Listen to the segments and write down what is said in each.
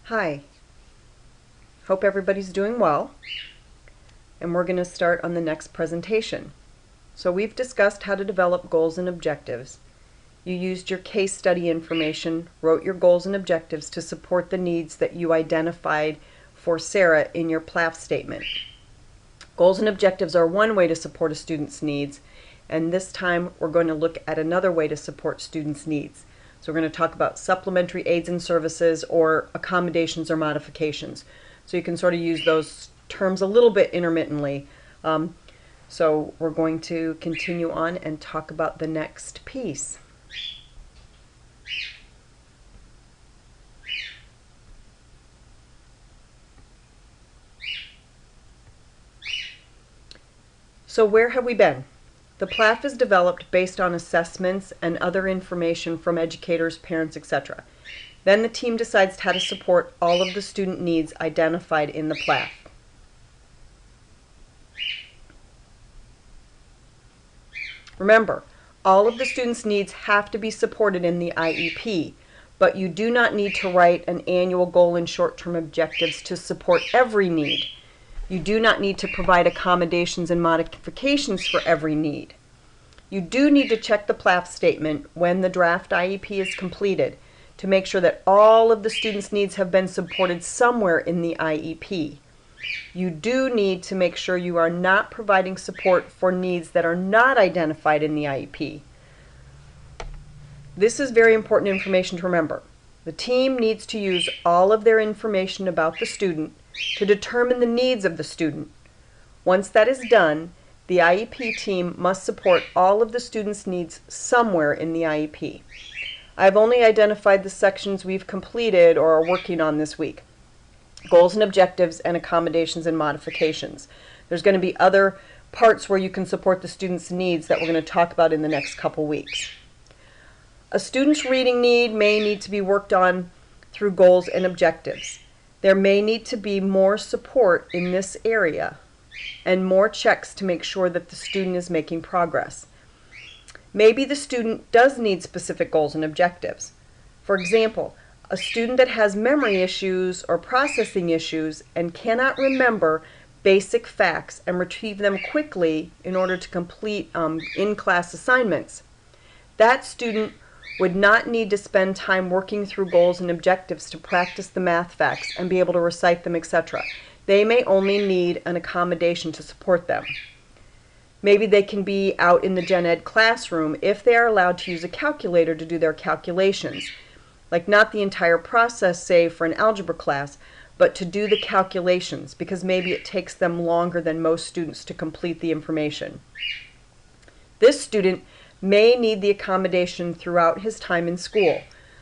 Hi, hope everybody's doing well, and we're going to start on the next presentation. So we've discussed how to develop goals and objectives. You used your case study information, wrote your goals and objectives to support the needs that you identified for Sarah in your PLAF statement. Goals and objectives are one way to support a student's needs, and this time we're going to look at another way to support students' needs. So we're going to talk about supplementary aids and services or accommodations or modifications. So you can sort of use those terms a little bit intermittently. So we're going to continue on and talk about the next piece. So where have we been? The PLAF is developed based on assessments and other information from educators, parents, etc. Then the team decides how to support all of the student needs identified in the PLAF. Remember, all of the students' needs have to be supported in the IEP, but you do not need to write an annual goal and short-term objectives to support every need. You do not need to provide accommodations and modifications for every need. You do need to check the PLAF statement when the draft IEP is completed to make sure that all of the students' needs have been supported somewhere in the IEP. You do need to make sure you are not providing support for needs that are not identified in the IEP. This is very important information to remember. The team needs to use all of their information about the student to determine the needs of the student. Once that is done, the IEP team must support all of the students' needs somewhere in the IEP. I've only identified the sections we've completed or are working on this week: goals and objectives and accommodations and modifications. There's going to be other parts where you can support the students' needs that we're going to talk about in the next couple weeks. A student's reading need may need to be worked on through goals and objectives. There may need to be more support in this area and more checks to make sure that the student is making progress. Maybe the student does need specific goals and objectives. For example, a student that has memory issues or processing issues and cannot remember basic facts and retrieve them quickly in order to complete in-class assignments. That student would not need to spend time working through goals and objectives to practice the math facts and be able to recite them, etc. They may only need an accommodation to support them. Maybe they can be out in the gen ed classroom if they are allowed to use a calculator to do their calculations. Like not the entire process, say, for an algebra class, but to do the calculations, because maybe it takes them longer than most students to complete the information. This student may need the accommodation throughout his time in school,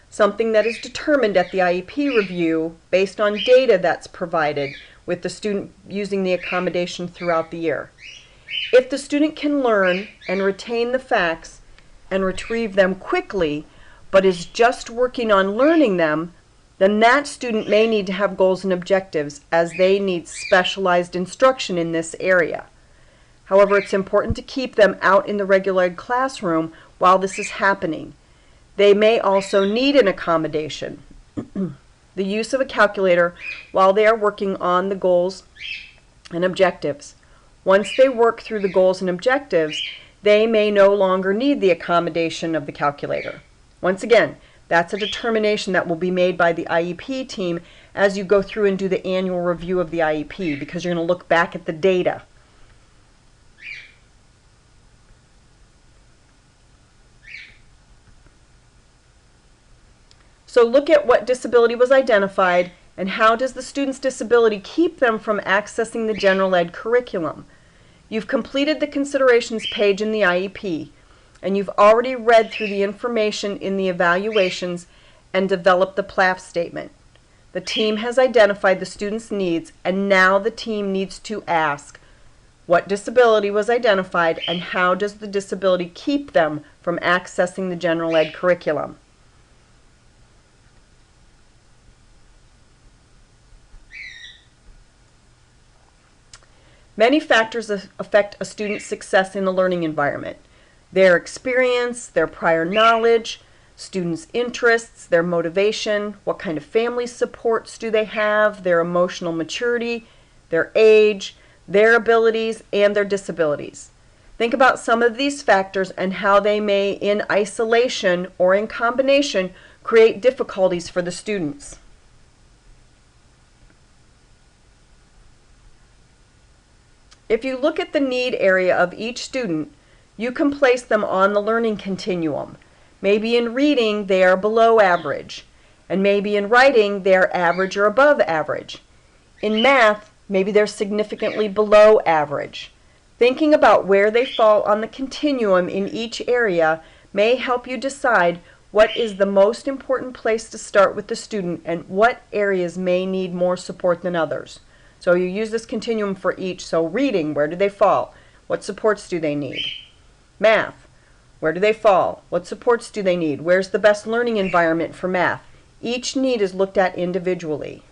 something that is determined at the IEP review based on data that's provided with the student using the accommodation throughout the year. If the student can learn and retain the facts and retrieve them quickly, but is just working on learning them, then that student may need to have goals and objectives as they need specialized instruction in this area. However, it's important to keep them out in the regular ed classroom while this is happening. They may also need an accommodation. The use of a calculator while they are working on the goals and objectives. Once they work through the goals and objectives, they may no longer need the accommodation of the calculator. Once again, that's a determination that will be made by the IEP team as you go through and do the annual review of the IEP, because you're going to look back at the data. So look at what disability was identified and how does the student's disability keep them from accessing the general ed curriculum. You've completed the considerations page in the IEP, and you've already read through the information in the evaluations and developed the PLAF statement. The team has identified the student's needs, and now the team needs to ask, what disability was identified and how does the disability keep them from accessing the general ed curriculum? Many factors affect a student's success in the learning environment. Their experience, their prior knowledge, students' interests, their motivation, what kind of family supports do they have, their emotional maturity, their age, their abilities, and their disabilities. Think about some of these factors and how they may, in isolation or in combination, create difficulties for the students. If you look at the need area of each student, you can place them on the learning continuum. Maybe in reading they are below average, and maybe in writing they are average or above average. In math, maybe they're significantly below average. Thinking about where they fall on the continuum in each area may help you decide what is the most important place to start with the student and what areas may need more support than others. So you use this continuum for each. So reading, where do they fall? What supports do they need? Math, where do they fall? What supports do they need? Where's the best learning environment for math? Each need is looked at individually.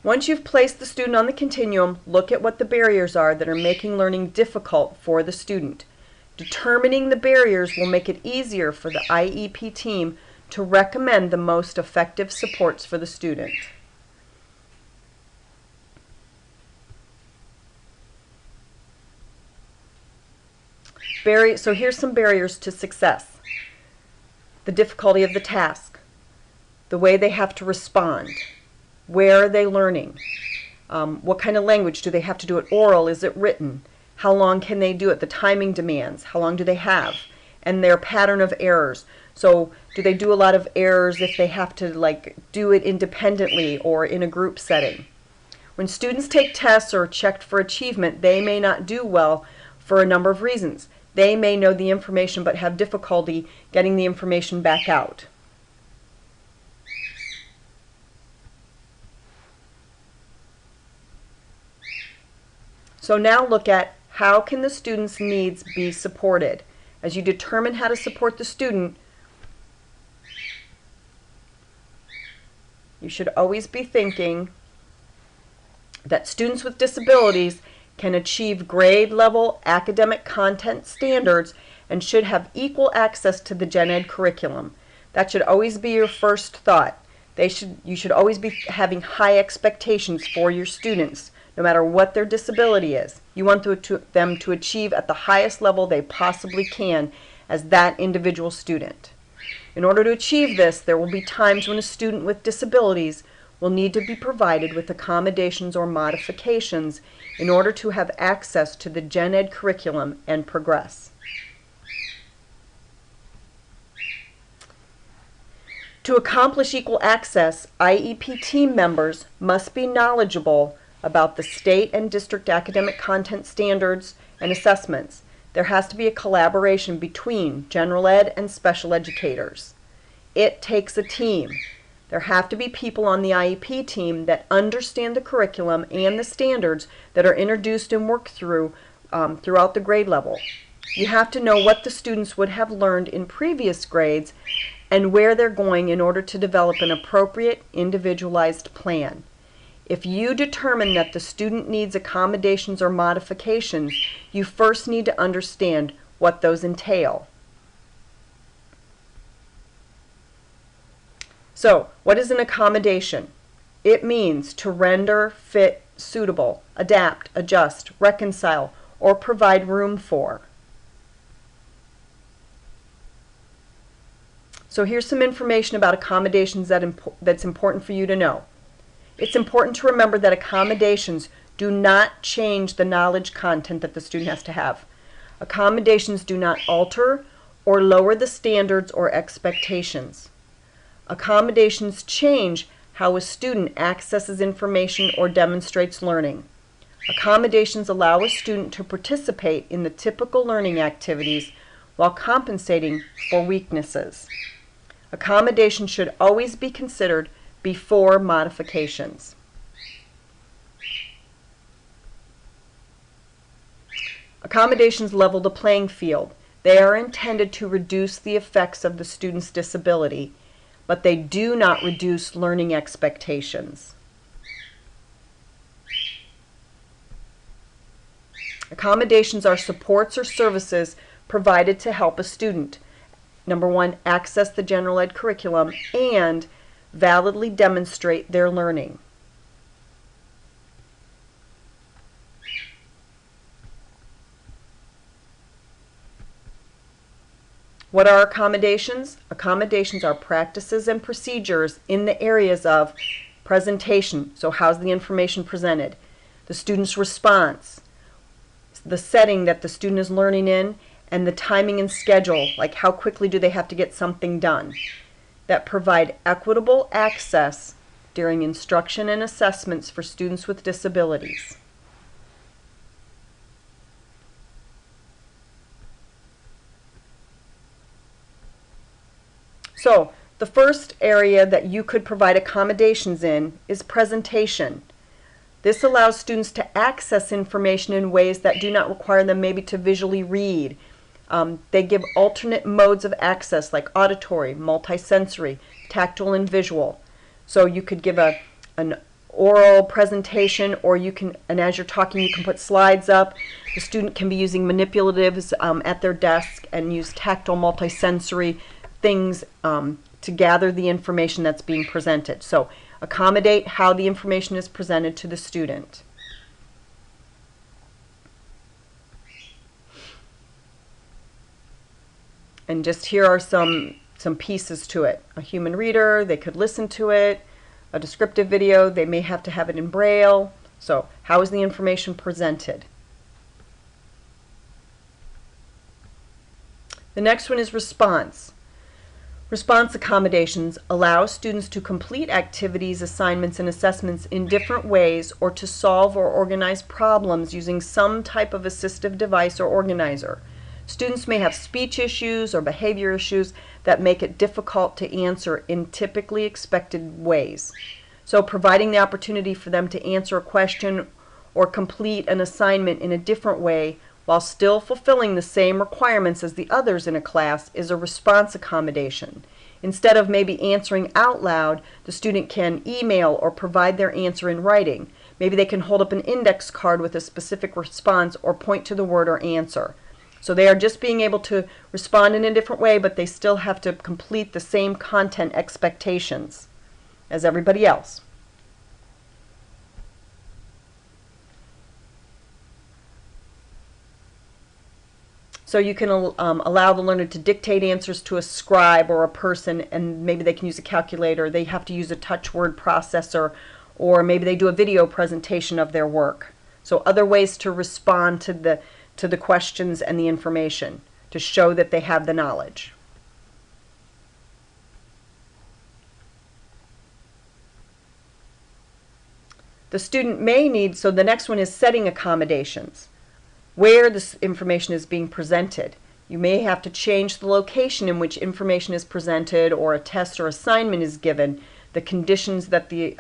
Once you've placed the student on the continuum, look at what the barriers are that are making learning difficult for the student. Determining the barriers will make it easier for the IEP team to recommend the most effective supports for the student. So here's some barriers to success. The difficulty of the task, the way they have to respond, where are they learning, what kind of language do they have to do it oral, is it written, how long can they do it, the timing demands, how long do they have, and their pattern of errors. So do they do a lot of errors if they have to do it independently or in a group setting? When students take tests or are checked for achievement, they may not do well for a number of reasons. They may know the information but have difficulty getting the information back out. So now look at how can the student's needs be supported. As you determine how to support the student, you should always be thinking that students with disabilities can achieve grade-level academic content standards and should have equal access to the gen ed curriculum. That should always be your first thought. You should always be having high expectations for your students, no matter what their disability is. You want them to achieve at the highest level they possibly can as that individual student. In order to achieve this, there will be times when a student with disabilities will need to be provided with accommodations or modifications in order to have access to the gen ed curriculum and progress. To accomplish equal access, IEP team members must be knowledgeable about the state and district academic content standards and assessments. There has to be a collaboration between general ed and special educators. It takes a team. There have to be people on the IEP team that understand the curriculum and the standards that are introduced and worked through throughout the grade level. You have to know what the students would have learned in previous grades and where they're going in order to develop an appropriate individualized plan. If you determine that the student needs accommodations or modifications, you first need to understand what those entail. So, what is an accommodation? It means to render, fit, suitable, adapt, adjust, reconcile, or provide room for. So here's some information about accommodations that's important for you to know. It's important to remember that accommodations do not change the knowledge content that the student has to have. Accommodations do not alter or lower the standards or expectations. Accommodations change how a student accesses information or demonstrates learning. Accommodations allow a student to participate in the typical learning activities while compensating for weaknesses. Accommodations should always be considered before modifications. Accommodations level the playing field. They are intended to reduce the effects of the student's disability, but they do not reduce learning expectations. Accommodations are supports or services provided to help a student, number one, access the general ed curriculum and validly demonstrate their learning. What are accommodations? Accommodations are practices and procedures in the areas of presentation, so how's the information presented, the student's response, the setting that the student is learning in, and the timing and schedule, like how quickly do they have to get something done, that provide equitable access during instruction and assessments for students with disabilities. So, the first area that you could provide accommodations in is presentation. This allows students to access information in ways that do not require them maybe to visually read. They give alternate modes of access like auditory, multisensory, tactile, and visual. So you could give an oral presentation, or you can, and as you're talking, you can put slides up. The student can be using manipulatives at their desk and use tactile, multisensory things to gather the information that's being presented. So accommodate how the information is presented to the student. And just here are some pieces to it. A human reader, they could listen to it. A descriptive video, they may have to have it in Braille. So how is the information presented? The next one is response. Response accommodations allow students to complete activities, assignments, and assessments in different ways, or to solve or organize problems using some type of assistive device or organizer. Students may have speech issues or behavior issues that make it difficult to answer in typically expected ways. So providing the opportunity for them to answer a question or complete an assignment in a different way while still fulfilling the same requirements as the others in a class is a response accommodation. Instead of maybe answering out loud, the student can email or provide their answer in writing. Maybe they can hold up an index card with a specific response or point to the word or answer. So they are just being able to respond in a different way, but they still have to complete the same content expectations as everybody else. So you can allow the learner to dictate answers to a scribe or a person, and maybe they can use a calculator. They have to use a touch word processor, or maybe they do a video presentation of their work. So other ways to respond to the questions and the information to show that they have the knowledge. The student may need, so the next one is setting accommodations. Where this information is being presented. You may have to change the location in which information is presented, or a test or assignment is given, the conditions that the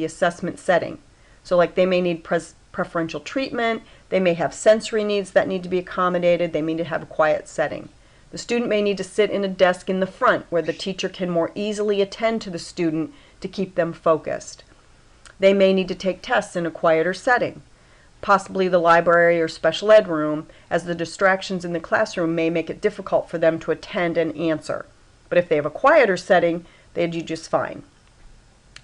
assessment setting. So like they may need preferential treatment, they may have sensory needs that need to be accommodated, they may need to have a quiet setting. The student may need to sit in a desk in the front where the teacher can more easily attend to the student to keep them focused. They may need to take tests in a quieter setting, possibly the library or special ed room, as the distractions in the classroom may make it difficult for them to attend and answer. But if they have a quieter setting, they do just fine.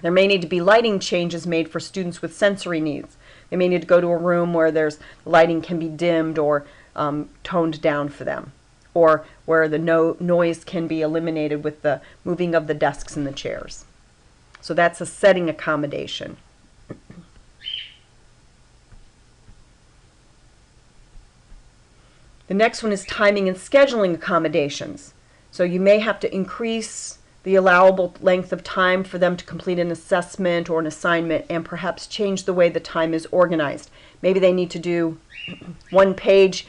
There may need to be lighting changes made for students with sensory needs. They may need to go to a room where lighting can be dimmed or toned down for them, or where the noise can be eliminated with the moving of the desks and the chairs. So that's a setting accommodation. The next one is timing and scheduling accommodations. So you may have to increase the allowable length of time for them to complete an assessment or an assignment, and perhaps change the way the time is organized. Maybe they need to do one page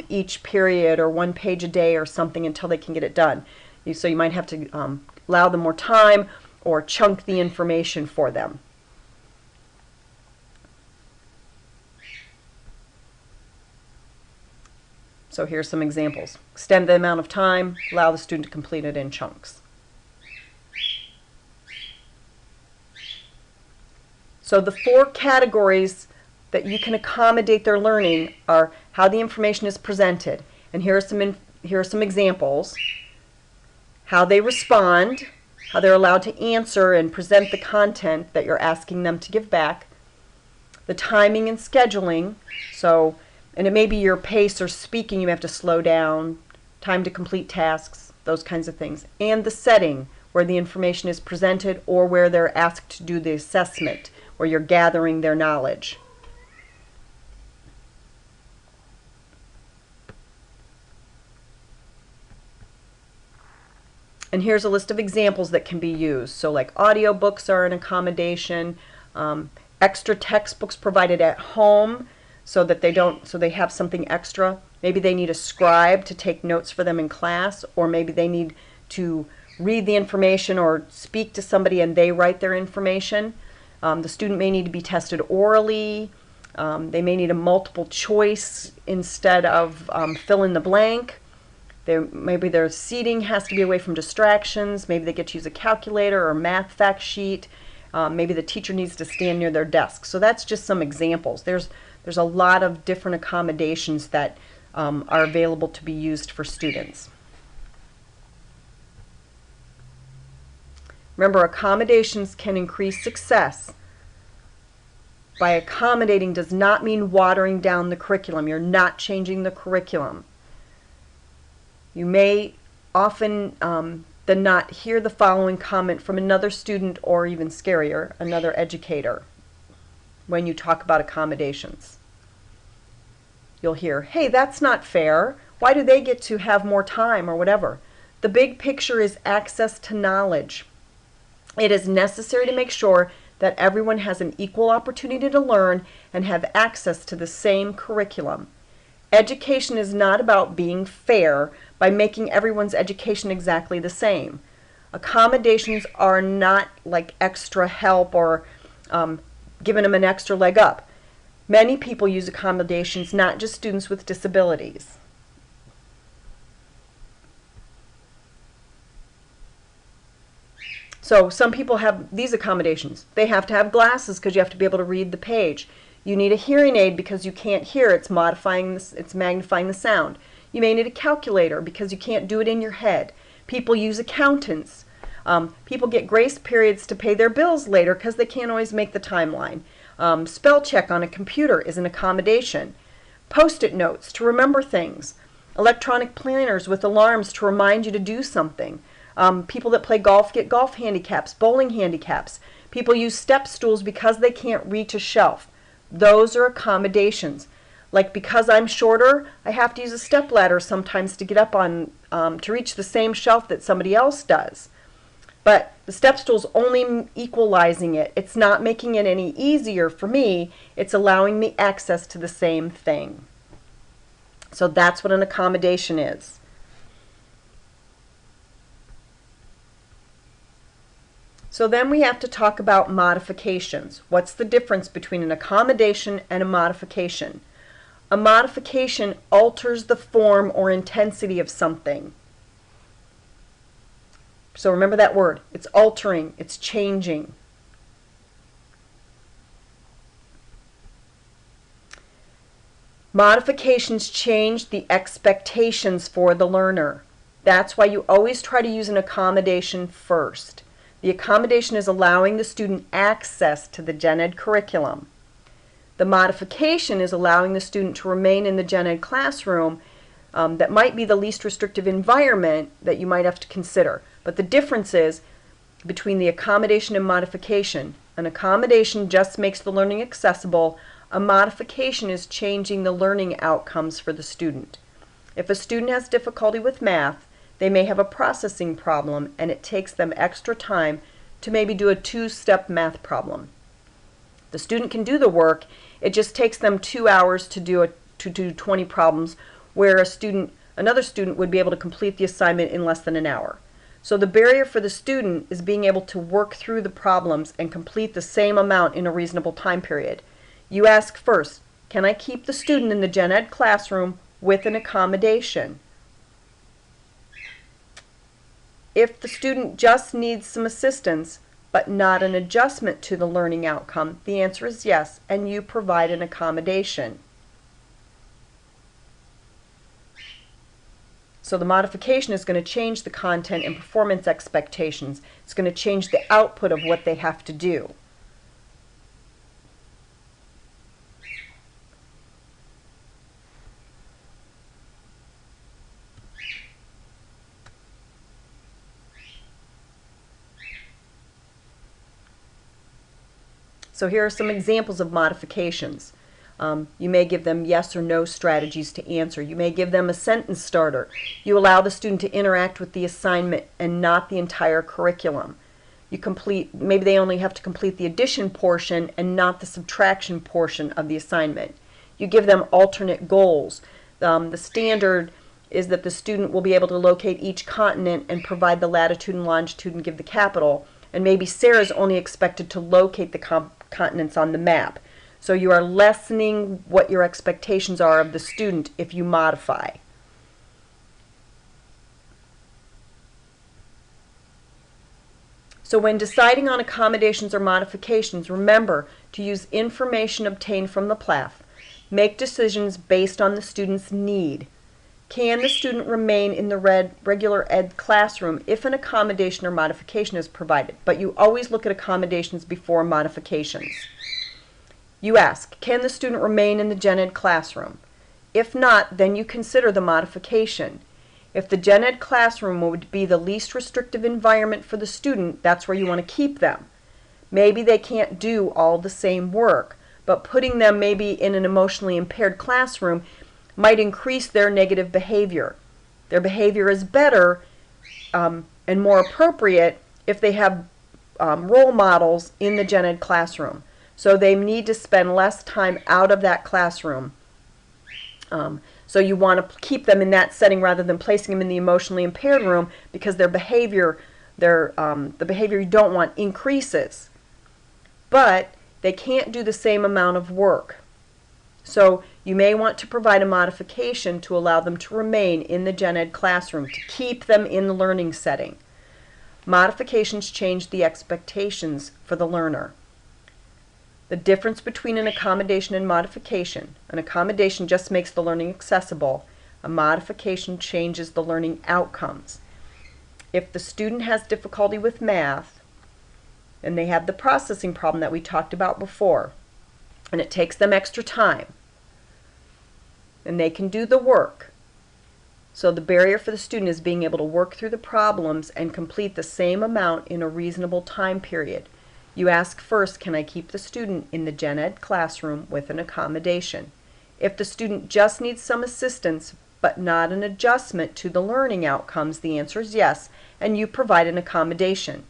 each period, or one page a day or something, until they can get it done. So you might have to allow them more time or chunk the information for them. So here's some examples. Extend the amount of time, allow the student to complete it in chunks. So the four categories that you can accommodate their learning are how the information is presented. And here are some examples. How they respond, how they're allowed to answer and present the content that you're asking them to give back. The timing and scheduling, and it may be your pace or speaking, you have to slow down, time to complete tasks, those kinds of things. And the setting, where the information is presented or where they're asked to do the assessment, where you're gathering their knowledge. And here's a list of examples that can be used. So like audiobooks are an accommodation, extra textbooks provided at home so that they have something extra. Maybe they need a scribe to take notes for them in class, or maybe they need to read the information or speak to somebody and they write their information. The student may need to be tested orally. They may need a multiple choice instead of fill in the blank. Maybe their seating has to be away from distractions. Maybe they get to use a calculator or math fact sheet. Maybe the teacher needs to stand near their desk. So that's just some examples. There's a lot of different accommodations that are available to be used for students. Remember, accommodations can increase success. By accommodating does not mean watering down the curriculum. You're not changing the curriculum. You may often than not hear the following comment from another student, or even scarier, another educator, when you talk about accommodations. You'll hear, hey, that's not fair. Why do they get to have more time, or whatever? The big picture is access to knowledge. It is necessary to make sure that everyone has an equal opportunity to learn and have access to the same curriculum. Education is not about being fair by making everyone's education exactly the same. Accommodations are not like extra help or giving them an extra leg up. Many people use accommodations, not just students with disabilities. So some people have these accommodations. They have to have glasses because you have to be able to read the page. You need a hearing aid because you can't hear. It's magnifying the sound. You may need a calculator because you can't do it in your head. People use accountants. People get grace periods to pay their bills later because they can't always make the timeline. Spell check on a computer is an accommodation. Post-it notes to remember things. Electronic planners with alarms to remind you to do something. People that play golf get golf handicaps, bowling handicaps. People use step stools because they can't reach a shelf. Those are accommodations. Like because I'm shorter, I have to use a step ladder sometimes to get up on to reach the same shelf that somebody else does. But the step stool's only equalizing it. It's not making it any easier for me. It's allowing me access to the same thing. So that's what an accommodation is. So then we have to talk about modifications. What's the difference between an accommodation and a modification? A modification alters the form or intensity of something. So remember that word. It's altering, it's changing. Modifications change the expectations for the learner. That's why you always try to use an accommodation first. The accommodation is allowing the student access to the gen ed curriculum. The modification is allowing the student to remain in the gen ed classroom. That might be the least restrictive environment that you might have to consider. But the difference is between the accommodation and modification. An accommodation just makes the learning accessible. A modification is changing the learning outcomes for the student. If a student has difficulty with math, they may have a processing problem and it takes them extra time to maybe do a 2-step math problem. The student can do the work, it just takes them 2 hours to do 20 problems, where another student would be able to complete the assignment in less than an hour. So the barrier for the student is being able to work through the problems and complete the same amount in a reasonable time period. You ask first, can I keep the student in the gen ed classroom with an accommodation? If the student just needs some assistance, but not an adjustment to the learning outcome, the answer is yes, and you provide an accommodation. So the modification is going to change the content and performance expectations. It's going to change the output of what they have to do. So here are some examples of modifications. You may give them yes or no strategies to answer. You may give them a sentence starter. You allow the student to interact with the assignment and not the entire curriculum. Maybe they only have to complete the addition portion and not the subtraction portion of the assignment. You give them alternate goals. The standard is that the student will be able to locate each continent and provide the latitude and longitude and give the capital. And maybe Sarah's only expected to locate the continents on the map. So you are lessening what your expectations are of the student if you modify. So when deciding on accommodations or modifications, remember to use information obtained from the PLAF. Make decisions based on the student's need. Can the student remain in the regular ed classroom if an accommodation or modification is provided? But you always look at accommodations before modifications. You ask, can the student remain in the gen ed classroom? If not, then you consider the modification. If the gen ed classroom would be the least restrictive environment for the student, that's where you want to keep them. Maybe they can't do all the same work, but putting them maybe in an emotionally impaired classroom might increase their negative behavior. Their behavior is better and more appropriate if they have role models in the gen ed classroom. So they need to spend less time out of that classroom. So you want to keep them in that setting rather than placing them in the emotionally impaired room because their behavior, the behavior you don't want increases. But they can't do the same amount of work. So you may want to provide a modification to allow them to remain in the gen ed classroom, to keep them in the learning setting. Modifications change the expectations for the learner. The difference between an accommodation and modification. An accommodation just makes the learning accessible. A modification changes the learning outcomes. If the student has difficulty with math, and they have the processing problem that we talked about before, and it takes them extra time, and they can do the work. So the barrier for the student is being able to work through the problems and complete the same amount in a reasonable time period. You ask first, can I keep the student in the gen ed classroom with an accommodation? If the student just needs some assistance but not an adjustment to the learning outcomes, the answer is yes, and you provide an accommodation.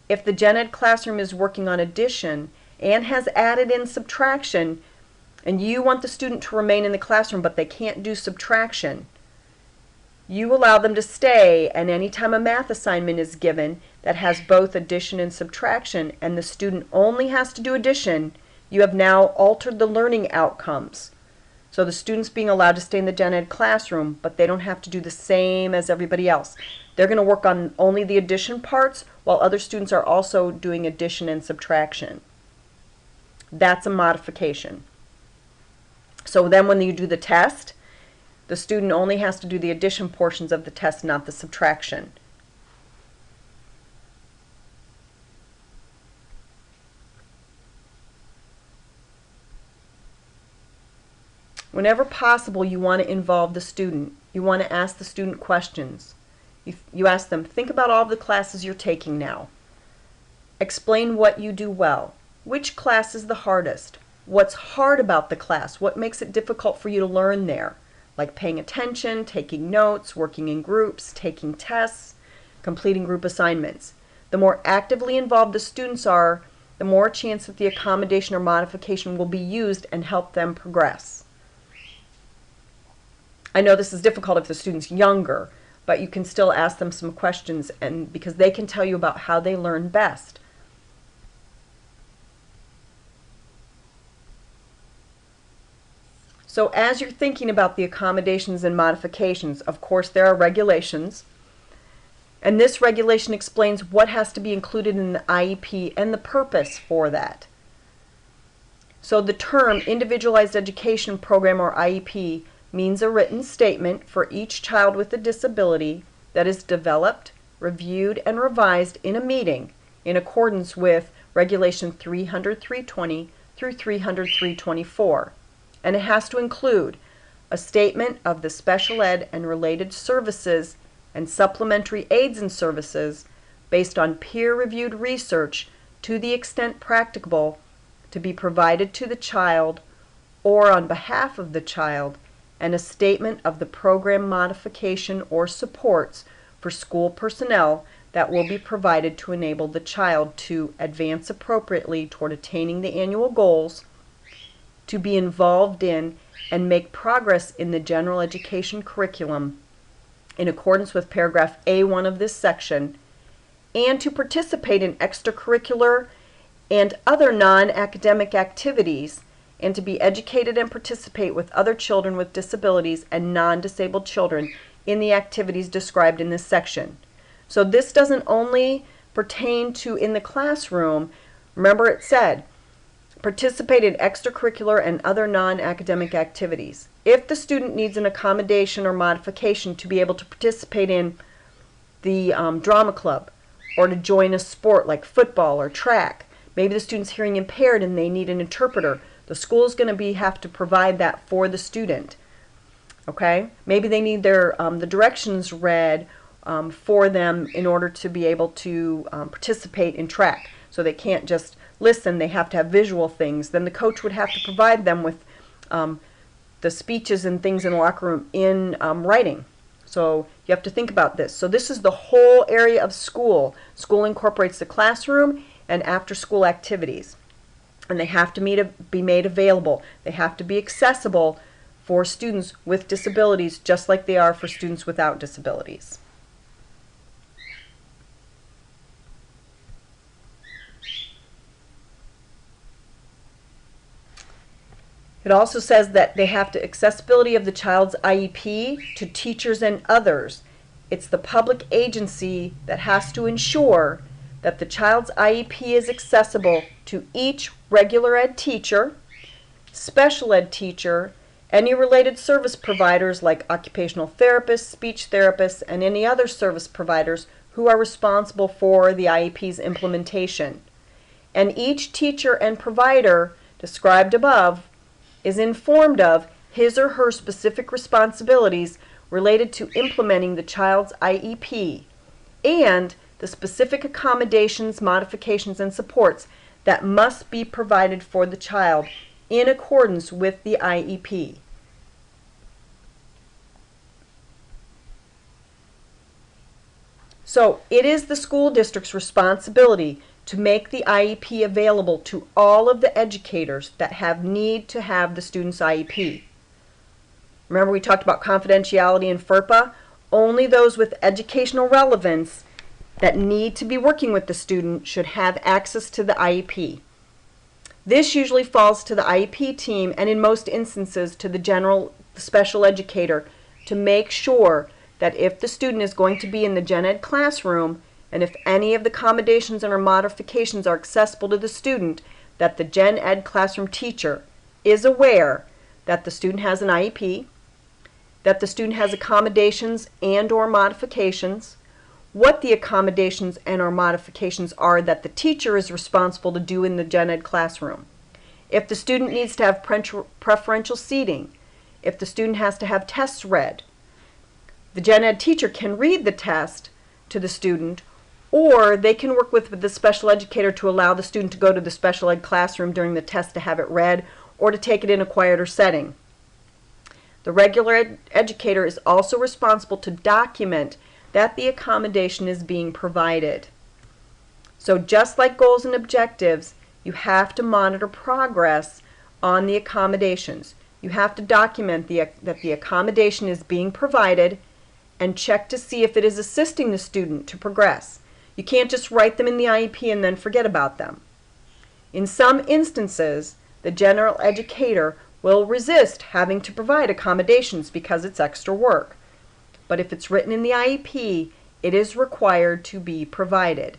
If the gen ed classroom is working on addition and has added in subtraction, and you want the student to remain in the classroom but they can't do subtraction, you allow them to stay, and anytime a math assignment is given that has both addition and subtraction and the student only has to do addition, you have now altered the learning outcomes. So the student's being allowed to stay in the gen ed classroom, but they don't have to do the same as everybody else. They're going to work on only the addition parts while other students are also doing addition and subtraction. That's a modification. So then when you do the test, the student only has to do the addition portions of the test, not the subtraction. Whenever possible, you want to involve the student. You want to ask the student questions. You ask them, think about all the classes you're taking now. Explain what you do well. Which class is the hardest? What's hard about the class? What makes it difficult for you to learn there? Like paying attention, taking notes, working in groups, taking tests, completing group assignments. The more actively involved the students are, the more chance that the accommodation or modification will be used and help them progress. I know this is difficult if the student's younger, but you can still ask them some questions and because they can tell you about how they learn best. So as you're thinking about the accommodations and modifications, of course there are regulations. And this regulation explains what has to be included in the IEP and the purpose for that. So the term Individualized Education Program, or IEP, means a written statement for each child with a disability that is developed, reviewed, and revised in a meeting in accordance with Regulation 300-320 through 300-324. And it has to include a statement of the special ed and related services and supplementary aids and services based on peer-reviewed research to the extent practicable to be provided to the child or on behalf of the child, and a statement of the program modification or supports for school personnel that will be provided to enable the child to advance appropriately toward attaining the annual goals, to be involved in and make progress in the general education curriculum in accordance with paragraph A1 of this section, and to participate in extracurricular and other non-academic activities, and to be educated and participate with other children with disabilities and non-disabled children in the activities described in this section. So this doesn't only pertain to in the classroom. Remember, it said participate in extracurricular and other non-academic activities. If the student needs an accommodation or modification to be able to participate in the drama club or to join a sport like football or track, maybe the student's hearing impaired and they need an interpreter, the school is going to have to provide that for the student. Okay? Maybe they need their the directions read for them in order to be able to participate in track. So they can't just listen, they have to have visual things. Then the coach would have to provide them with the speeches and things in the locker room in writing. So you have to think about this. So this is the whole area of school. School incorporates the classroom and after-school activities. And they have to be made available. They have to be accessible for students with disabilities, just like they are for students without disabilities. It also says that they have to accessibility of the child's IEP to teachers and others. It's the public agency that has to ensure that the child's IEP is accessible to each regular ed teacher, special ed teacher, any related service providers like occupational therapists, speech therapists, and any other service providers who are responsible for the IEP's implementation. And each teacher and provider described above is informed of his or her specific responsibilities related to implementing the child's IEP and the specific accommodations, modifications, and supports that must be provided for the child in accordance with the IEP. So it is the school district's responsibility to make the IEP available to all of the educators that have need to have the student's IEP. Remember we talked about confidentiality in FERPA? Only those with educational relevance that need to be working with the student should have access to the IEP. This usually falls to the IEP team and in most instances to the special educator to make sure that if the student is going to be in the gen ed classroom and if any of the accommodations and or modifications are accessible to the student, that the gen ed classroom teacher is aware that the student has an IEP, that the student has accommodations and or modifications, what the accommodations and or modifications are that the teacher is responsible to do in the gen ed classroom. If the student needs to have preferential seating, if the student has to have tests read, the gen ed teacher can read the test to the student, or they can work with the special educator to allow the student to go to the special ed classroom during the test to have it read or to take it in a quieter setting. The regular educator is also responsible to document that the accommodation is being provided. So just like goals and objectives, you have to monitor progress on the accommodations. You have to document that the accommodation is being provided and check to see if it is assisting the student to progress. You can't just write them in the IEP and then forget about them. In some instances, the general educator will resist having to provide accommodations because it's extra work. But if it's written in the IEP It is required to be provided.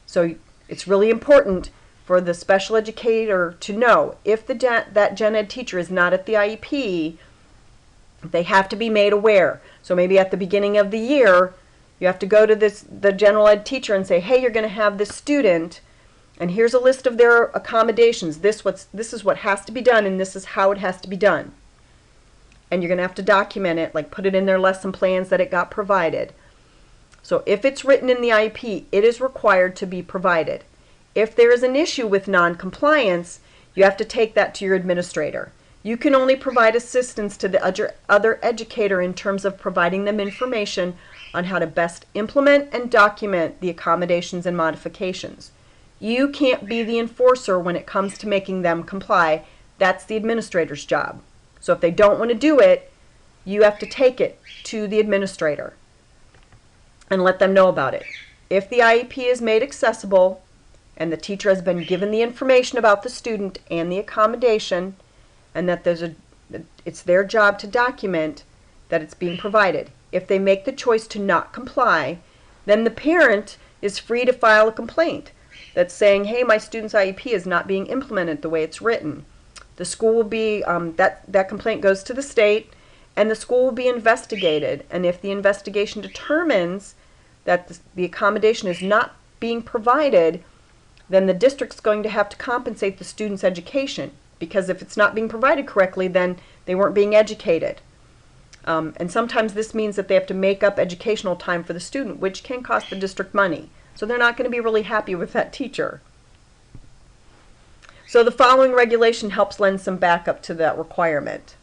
So it's really important for the special educator to know if that gen ed teacher is not at the IEP, they have to be made aware. So maybe at the beginning of the year, you have to go to the general ed teacher and say, hey, you're going to have this student, and here's a list of their accommodations. This is what has to be done, and this is how it has to be done. And you're going to have to document it, like put it in their lesson plans that it got provided. So if it's written in the IEP, it is required to be provided. If there is an issue with non-compliance, you have to take that to your administrator. You can only provide assistance to the other educator in terms of providing them information on how to best implement and document the accommodations and modifications. You can't be the enforcer when it comes to making them comply. That's the administrator's job. So if they don't want to do it, you have to take it to the administrator and let them know about it. If the IEP is made accessible and the teacher has been given the information about the student and the accommodation, and that it's their job to document that it's being provided. If they make the choice to not comply, then the parent is free to file a complaint that's saying, hey, my student's IEP is not being implemented the way it's written. The school will be, that complaint goes to the state, and the school will be investigated. And if the investigation determines that the accommodation is not being provided, then the district's going to have to compensate the student's education. Because if it's not being provided correctly, then they weren't being educated. And sometimes this means that they have to make up educational time for the student, which can cost the district money. So they're not going to be really happy with that teacher. So the following regulation helps lend some backup to that requirement.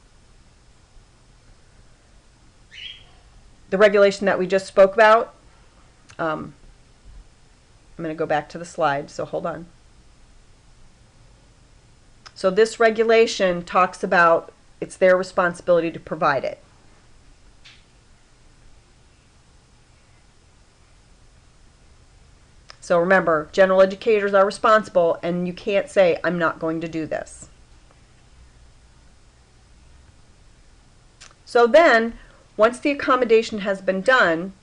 The regulation that we just spoke about, I'm going to go back to the slide, so hold on. So this regulation talks about it's their responsibility to provide it. So remember, general educators are responsible, and you can't say, I'm not going to do this. So then, once the accommodation has been done,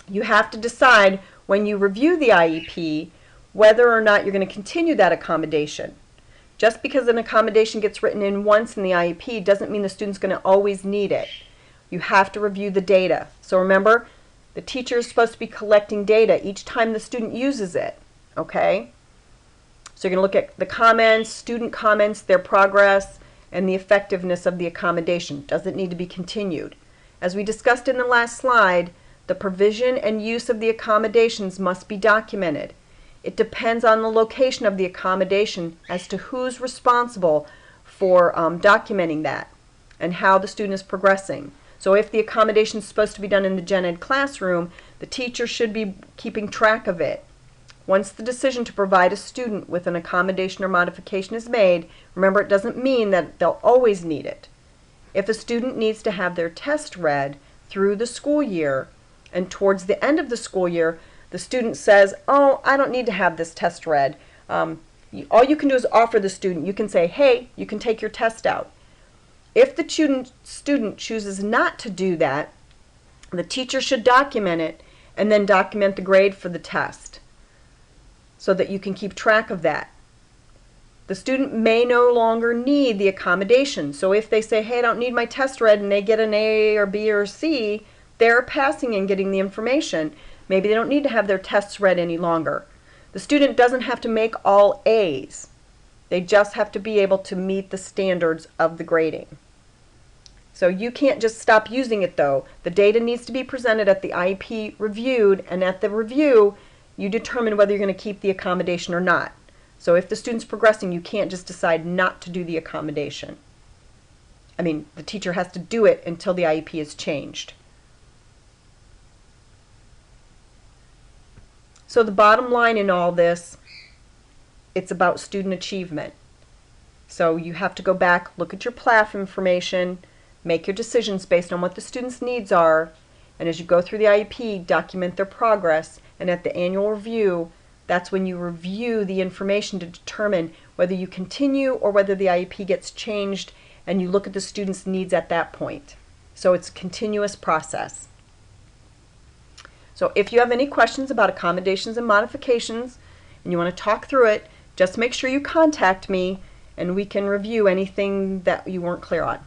you have to decide when you review the IEP whether or not you're going to continue that accommodation. Just because an accommodation gets written in once in the IEP doesn't mean the student's going to always need it. You have to review the data. So remember, the teacher is supposed to be collecting data each time the student uses it, okay? So you're going to look at the comments, student comments, their progress, and the effectiveness of the accommodation. Does it need to be continued? As we discussed in the last slide, the provision and use of the accommodations must be documented. It depends on the location of the accommodation as to who's responsible for documenting that and how the student is progressing. So if the accommodation is supposed to be done in the gen ed classroom, the teacher should be keeping track of it. Once the decision to provide a student with an accommodation or modification is made, remember, it doesn't mean that they'll always need it. If a student needs to have their test read through the school year, and towards the end of the school year, the student says, oh, I don't need to have this test read. All you can do is offer the student. You can say, hey, you can take your test out. If the student chooses not to do that, the teacher should document it and then document the grade for the test so that you can keep track of that. The student may no longer need the accommodation. So if they say, hey, I don't need my test read, and they get an A or B or C, they're passing and getting the information. Maybe they don't need to have their tests read any longer. The student doesn't have to make all A's. They just have to be able to meet the standards of the grading. So you can't just stop using it though. The data needs to be presented at the IEP reviewed, and at the review you determine whether you're going to keep the accommodation or not. So if the student's progressing, you can't just decide not to do the accommodation. I mean, the teacher has to do it until the IEP is changed. So the bottom line in all this, it's about student achievement. So you have to go back, look at your PLAF information, make your decisions based on what the student's needs are, and as you go through the IEP, document their progress, and at the annual review, that's when you review the information to determine whether you continue or whether the IEP gets changed, and you look at the student's needs at that point. So it's a continuous process. So if you have any questions about accommodations and modifications and you want to talk through it, just make sure you contact me and we can review anything that you weren't clear on.